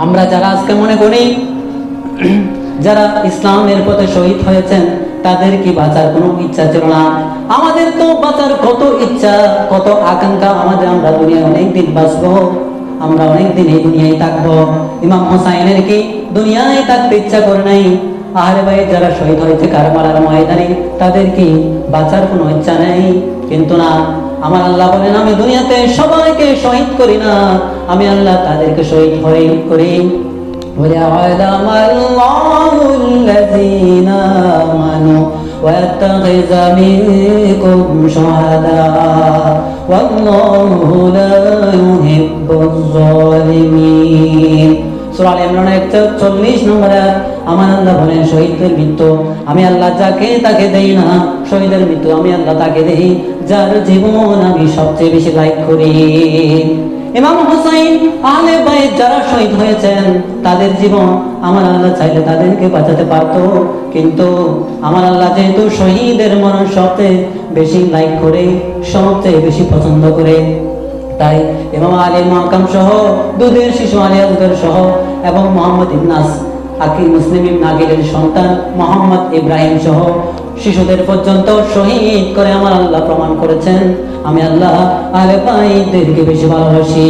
আমরা যারা আজকে মনে করি যারা ইসলামের পথে শহীদ হয়েছেন তাদের কি বাঁচার কোনো ইচ্ছা ছিল না? আমাদের তো বাঁচার কত ইচ্ছা, কত আকাঙ্ক্ষা আমাদের। আমরা দুনিয়ায় অনেকদিন বাঁচবো, আমরা অনেকদিন এই দুনিয়ায় থাকবো। ইমাম হুসাইনের কি দুনিয়ায় থাকতে ইচ্ছা করে নাই? আহলে বাইত যারা শহীদ হয়েছে কারবালার ময়দানে তাদের কি বাঁচার কোনো ইচ্ছা নেই? কিন্তু না, আমার আল্লাহ বলেন আমি দুনিয়াতে সবাইকে শহীদ করি না, আমি আল্লাহ তাদেরকে শহীদ করি। وَلِيَعْلَمَ اللَّهُ الَّذِينَ آمَنُوا وَيَتَّخِذَ مِنكُمْ شُهَدَاءَ وَاللَّهُ لَا يُحِبُّ الظَّالِمِينَ। সূরা আলে ইমরানের 140 নম্বর আয়াত। আমার আল্লাহ বলেন শহীদের মৃত্যু আমি আল্লাহ যাকে তাকে দেই না, শহীদের মৃত্যু আমি আল্লাহ তাকে দেই যার জীবন আমি সবচেয়ে বেশি লাইক করি। ইমাম হুসাইন আহলে বাইত যারা শহীদ হয়েছেন তাদের জীবন আমার আল্লাহ চাইলে তাদেরকে বাঁচাতে পারতো, কিন্তু আমার আল্লাহ যেহেতু শহীদের মরণ সবচেয়ে বেশি লাইক করে, সবচেয়ে বেশি পছন্দ করে, তাই ইমাম আলী মাকাম সহ দুধের শিশু আলী আসগর সহ এবং মোহাম্মদ ইবনাস আকিল মুসলিম ইবনে আকিলের সন্তান মোহাম্মদ ইব্রাহিম সহ শিশুদের পর্যন্ত শহীদ করে আমার আল্লাহ প্রমাণ করেছেন আমি আল্লাহ আহলে বাইতদেরকে বেশি ভালোবাসি।